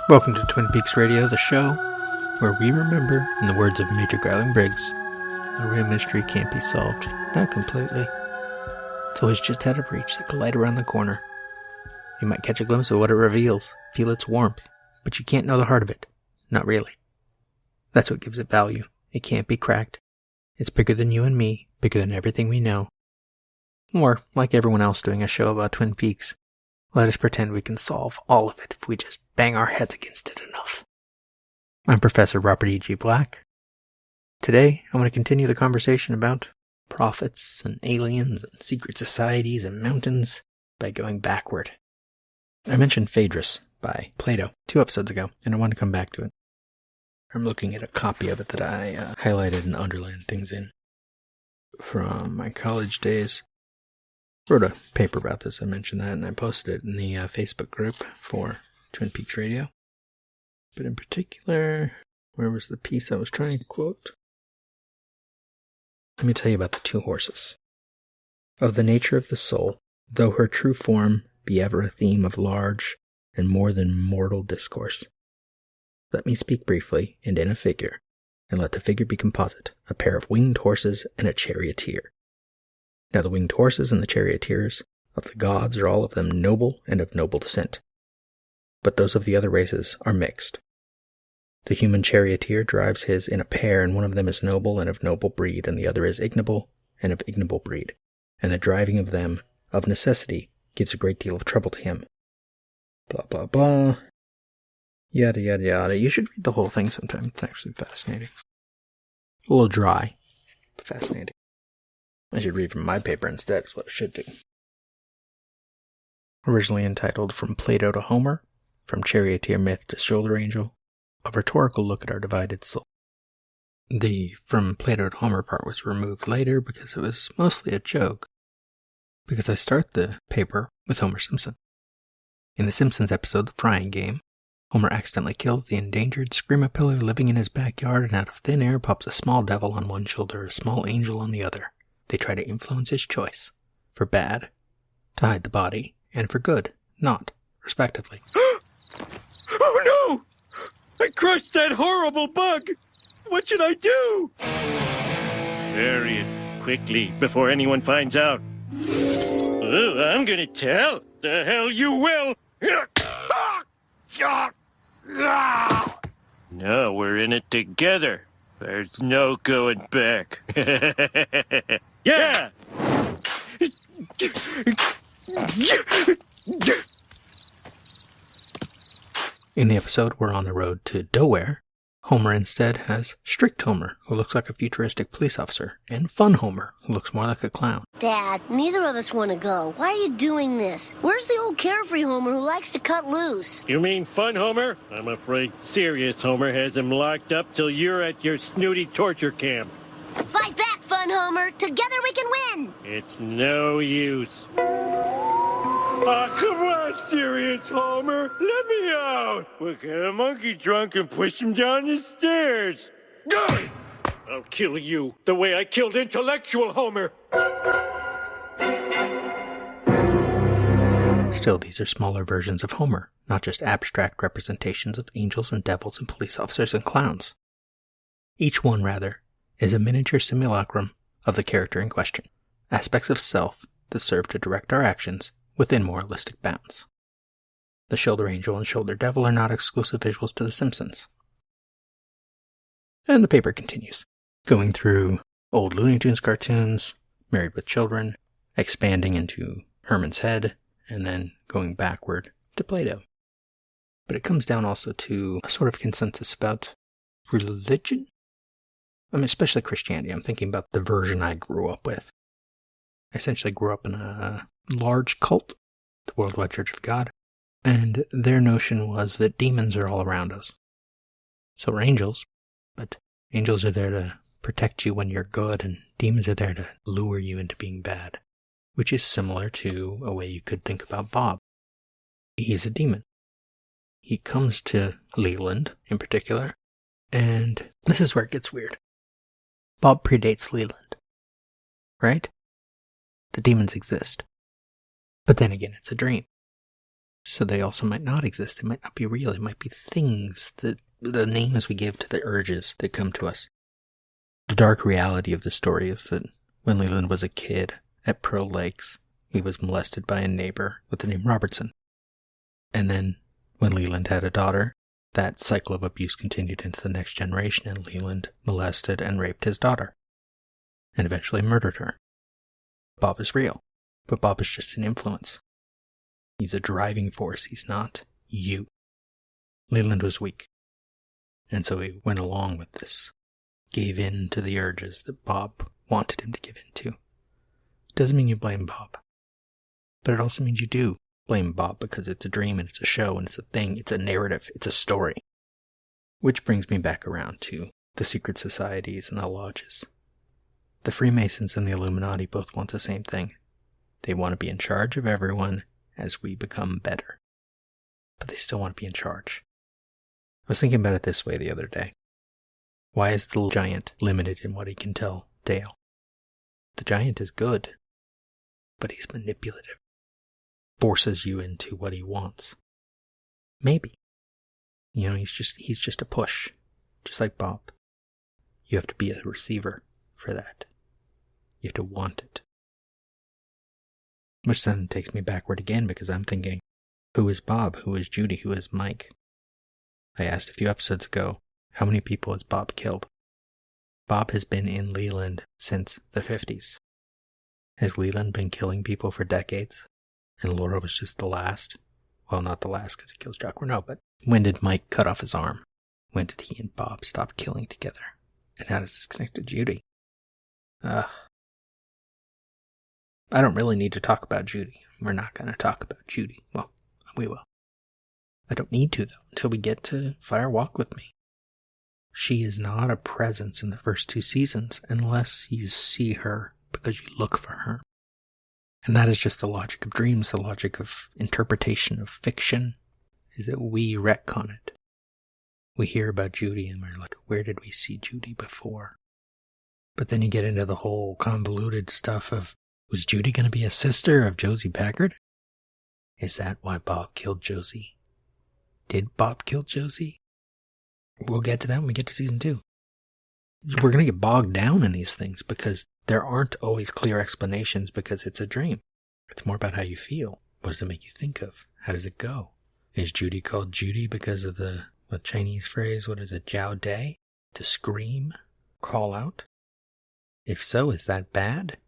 Welcome to Twin Peaks Radio, the show where we remember, in the words of Major Garland Briggs, the real mystery can't be solved, not completely. It's always just out of reach, like a light around the corner. You might catch a glimpse of what it reveals, feel its warmth, but you can't know the heart of it. Not really. That's what gives it value. It can't be cracked. It's bigger than you and me, bigger than everything we know. Or, like everyone else doing a show about Twin Peaks, let us pretend we can solve all of it if we just bang our heads against it enough. I'm Professor Robert E.G. Black. Today, I want to continue the conversation about prophets and aliens and secret societies and mountains by going backward. I mentioned Phaedrus by Plato 2 episodes ago, and I want to come back to it. I'm looking at a copy of it that I highlighted and underlined things in from my college days. Wrote a paper about this, I mentioned that, and I posted it in the Facebook group for Twin Peaks Radio. But in particular, where was the piece I was trying to quote? Let me tell you about the two horses. Of the nature of the soul, though her true form be ever a theme of large and more than mortal discourse. Let me speak briefly and in a figure, and let the figure be composite, a pair of winged horses and a charioteer. Now the winged horses and the charioteers of the gods are all of them noble and of noble descent. But those of the other races are mixed. The human charioteer drives his in a pair, and one of them is noble and of noble breed, and the other is ignoble and of ignoble breed. And the driving of them, of necessity, gives a great deal of trouble to him. Blah, blah, blah. Yada, yada, yada. You should read the whole thing sometime. It's actually fascinating. A little dry, but fascinating. I should read from my paper instead, is what I should do. Originally entitled From Plato to Homer, From Charioteer Myth to Shoulder Angel, a rhetorical look at our divided soul. The From Plato to Homer part was removed later because it was mostly a joke, because I start the paper with Homer Simpson. In the Simpsons episode, The Frying Game, Homer accidentally kills the endangered screamapillar living in his backyard, and out of thin air pops a small devil on one shoulder, a small angel on the other. They try to influence his choice, for bad, to hide the body, and for good, not, respectively. Oh no! I crushed that horrible bug! What should I do? Bury it quickly before anyone finds out. Oh, I'm gonna tell. The hell you will! Now we're in it together. There's no going back. Yeah! In the episode We're on the Road to Nowhere, Homer instead has Strict Homer, who looks like a futuristic police officer, and Fun Homer, who looks more like a clown. Dad, neither of us want to go. Why are you doing this? Where's the old carefree Homer who likes to cut loose? You mean Fun Homer? I'm afraid Serious Homer has him locked up till you're at your snooty torture camp. Fight back, Fun Homer. Together we can win. It's no use. Oh, come on, Serious Homer. Let me out. We'll get a monkey drunk and push him down the stairs. Go! I'll kill you the way I killed Intellectual Homer. Still, these are smaller versions of Homer, not just abstract representations of angels and devils and police officers and clowns. Each one, rather, is a miniature simulacrum of the character in question, aspects of self that serve to direct our actions within moralistic bounds. The Shoulder Angel and Shoulder Devil are not exclusive visuals to The Simpsons. And the paper continues, going through old Looney Tunes cartoons, Married with Children, expanding into Herman's Head, and then going backward to Plato. But it comes down also to a sort of consensus about religion? I mean, especially Christianity. I'm thinking about the version I grew up with. I essentially grew up in a large cult, the Worldwide Church of God, and their notion was that demons are all around us. So are angels, but angels are there to protect you when you're good, and demons are there to lure you into being bad, which is similar to a way you could think about Bob. He's a demon. He comes to Leland, in particular, and this is where it gets weird. Bob predates Leland, right? The demons exist. But then again, it's a dream. So they also might not exist. They might not be real. They might be things, that the names we give to the urges that come to us. The dark reality of the story is that when Leland was a kid at Pearl Lakes, he was molested by a neighbor with the name Robertson. And then when Leland had a daughter, that cycle of abuse continued into the next generation, and Leland molested and raped his daughter and eventually murdered her. Bob is real, but Bob is just an influence. He's a driving force. He's not you. Leland was weak, and so he went along with this, gave in to the urges that Bob wanted him to give in to. Doesn't mean you blame Bob, but it also means you do blame Bob because it's a dream and it's a show and it's a thing, it's a narrative, it's a story. Which brings me back around to the secret societies and the lodges. The Freemasons and the Illuminati both want the same thing. They want to be in charge of everyone as we become better. But they still want to be in charge. I was thinking about it this way the other day. Why is the giant limited in what he can tell Dale? The giant is good, but he's manipulative. Forces you into what he wants. Maybe. He's just a push. Just like Bob. You have to be a receiver for that. You have to want it. Which then takes me backward again because I'm thinking, who is Bob? Who is Judy? Who is Mike? I asked a few episodes ago, how many people has Bob killed? Bob has been in Leland since the 50s. Has Leland been killing people for decades? And Laura was just the last? Well, not the last because he kills Jacques Renault, but when did Mike cut off his arm? When did he and Bob stop killing together? And how does this connect to Judy? I don't really need to talk about Judy. We're not going to talk about Judy. Well, we will. I don't need to, though, until we get to Fire Walk With Me. She is not a presence in the first 2 seasons unless you see her because you look for her. And that is just the logic of dreams, the logic of interpretation of fiction, is that we retcon it. We hear about Judy and we're like, where did we see Judy before? But then you get into the whole convoluted stuff of, was Judy going to be a sister of Josie Packard? Is that why Bob killed Josie? Did Bob kill Josie? We'll get to that when we get to season 2. We're going to get bogged down in these things because there aren't always clear explanations because it's a dream. It's more about how you feel. What does it make you think of? How does it go? Is Judy called Judy because of the Chinese phrase, what is it, jowday? To scream? Call out? If so, is that bad?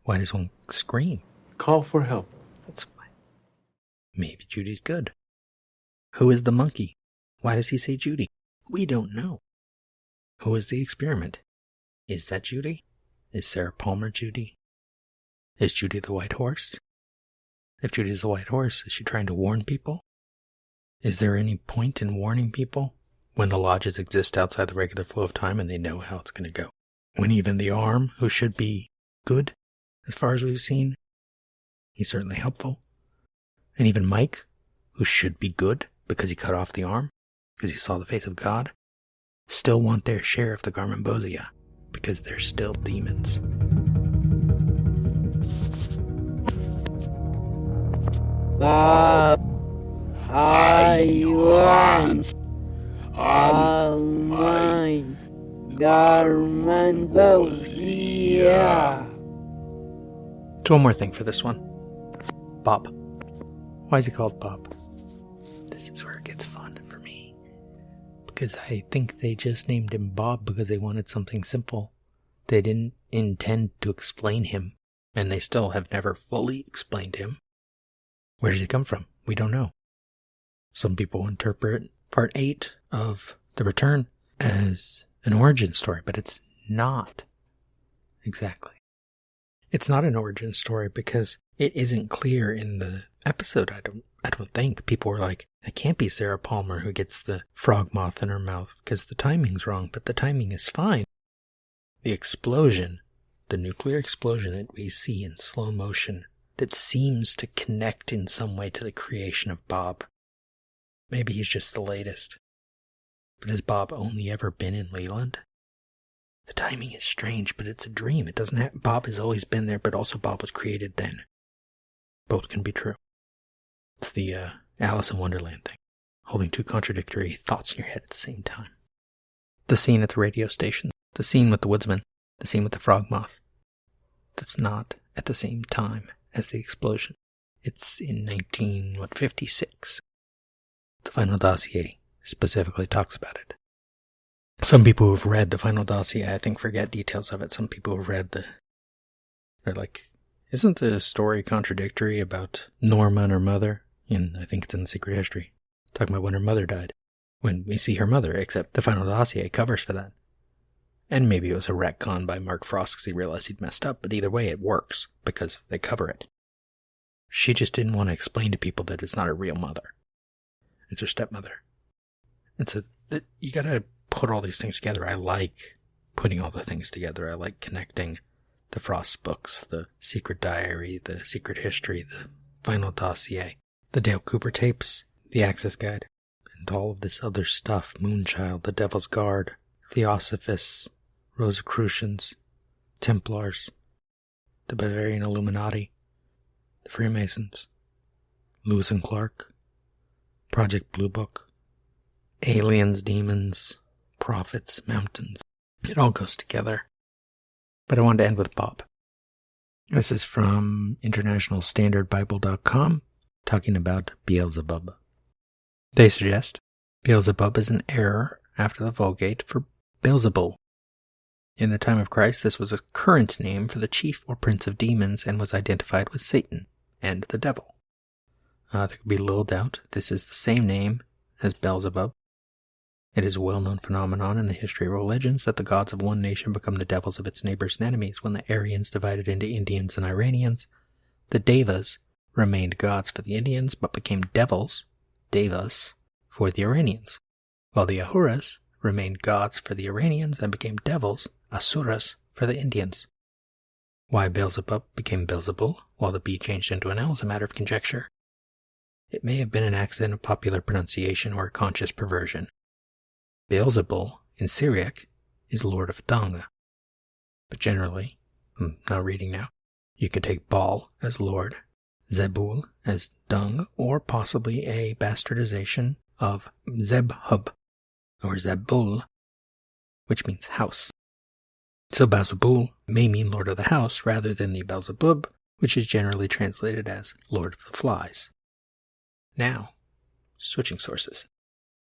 Why does one scream? Call for help. That's fine. Maybe Judy's good. Who is the monkey? Why does he say Judy? We don't know. Who is the experiment? Is that Judy? Is Sarah Palmer Judy? Is Judy the white horse? If Judy's the white horse, is she trying to warn people? Is there any point in warning people when the lodges exist outside the regular flow of time and they know how it's going to go? When even the arm, who should be good, as far as we've seen, he's certainly helpful. And even Mike, who should be good because he cut off the arm, because he saw the face of God, still want their share of the Garmonbosia because they're still demons. Bob, I want all my Garmonbosia. One more thing for this one. Bob. Why is he called Bob? This is where it gets fun for me. Because I think they just named him Bob because they wanted something simple. They didn't intend to explain him. And they still have never fully explained him. Where does he come from? We don't know. Some people interpret part 8 of The Return as an origin story, but it's not. Exactly. It's not an origin story because it isn't clear in the episode, I don't think. People were like, it can't be Sarah Palmer who gets the frog moth in her mouth because the timing's wrong, but the timing is fine. The explosion, the nuclear explosion that we see in slow motion that seems to connect in some way to the creation of Bob. Maybe he's just the latest. But has Bob only ever been in Leland? The timing is strange, but it's a dream. It doesn't have, Bob has always been there, but also Bob was created then. Both can be true. It's the Alice in Wonderland thing, holding two contradictory thoughts in your head at the same time. The scene at the radio station, the scene with the woodsman, the scene with the frog moth. That's not at the same time as the explosion. It's in 1956. The final dossier specifically talks about it. Some people who've read the final dossier, I think, forget details of it. Some people who've read they're like, isn't the story contradictory about Norma and her mother? And I think it's in The Secret History. Talking about when her mother died. When we see her mother, except the final dossier covers for that. And maybe it was a retcon by Mark Frost because he realized he'd messed up, but either way it works because they cover it. She just didn't want to explain to people that it's not her real mother. It's her stepmother. You gotta put all these things together. I like putting all the things together. I like connecting the Frost books, the Secret Diary, the Secret History, the Final Dossier, the Dale Cooper tapes, the Access Guide, and all of this other stuff. Moonchild, the Devil's Guard, Theosophists, Rosicrucians, Templars, the Bavarian Illuminati, the Freemasons, Lewis and Clark, Project Blue Book, aliens, demons, prophets, mountains. It all goes together. But I wanted to end with Bob. This is from internationalstandardbible.com, talking about Beelzebub. They suggest Beelzebub is an error after the Vulgate for Beelzebul. In the time of Christ, this was a current name for the chief or prince of demons and was identified with Satan and the devil. There could be little doubt this is the same name as Beelzebub. It is a well-known phenomenon in the history of religions that the gods of one nation become the devils of its neighbors and enemies. When the Aryans divided into Indians and Iranians, the Devas remained gods for the Indians but became devils, Devas, for the Iranians, while the Ahuras remained gods for the Iranians and became devils, Asuras, for the Indians. Why Beelzebub became Beelzebul, while the B changed into an L, is a matter of conjecture. It may have been an accident of popular pronunciation or a conscious perversion. Beelzebul, in Syriac, is Lord of Dung. But generally, I'm not reading now, you could take Baal as Lord, Zebul as Dung, or possibly a bastardization of Zebhub, or Zebul, which means house. So Beelzebul may mean Lord of the House rather than the Beelzebub, which is generally translated as Lord of the Flies. Now, switching sources,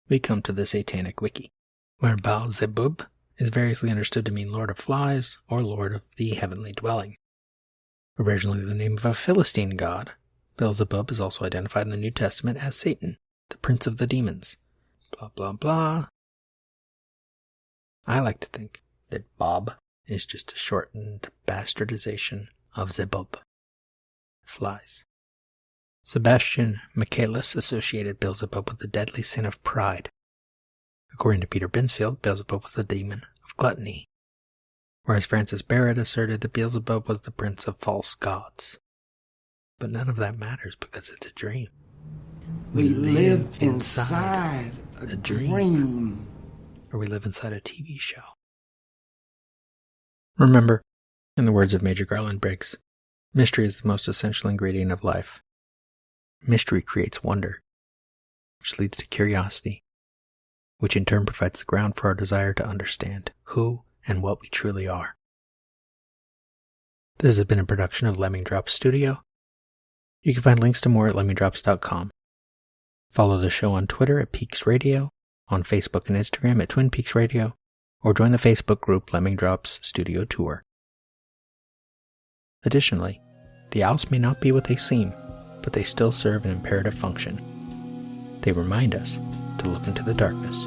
we come to the Satanic Wiki, where Beelzebub is variously understood to mean Lord of Flies or Lord of the Heavenly Dwelling. Originally the name of a Philistine god, Beelzebub is also identified in the New Testament as Satan, the prince of the demons. Blah, blah, blah. I like to think that Bob is just a shortened bastardization of Zebub. Flies. Sebastian Michaelis associated Beelzebub with the deadly sin of pride. According to Peter Binsfield, Beelzebub was the demon of gluttony, whereas Francis Barrett asserted that Beelzebub was the prince of false gods. But none of that matters because it's a dream. We live inside a dream. Or we live inside a TV show. Remember, in the words of Major Garland Briggs, mystery is the most essential ingredient of life. Mystery creates wonder, which leads to curiosity, which in turn provides the ground for our desire to understand who and what we truly are. This has been a production of Lemming Drops Studio. You can find links to more at lemmingdrops.com. Follow the show on Twitter at Peaks Radio, on Facebook and Instagram at Twin Peaks Radio, or join the Facebook group Lemming Drops Studio Tour. Additionally, the owls may not be what they seem, but they still serve an imperative function. They remind us to look into the darkness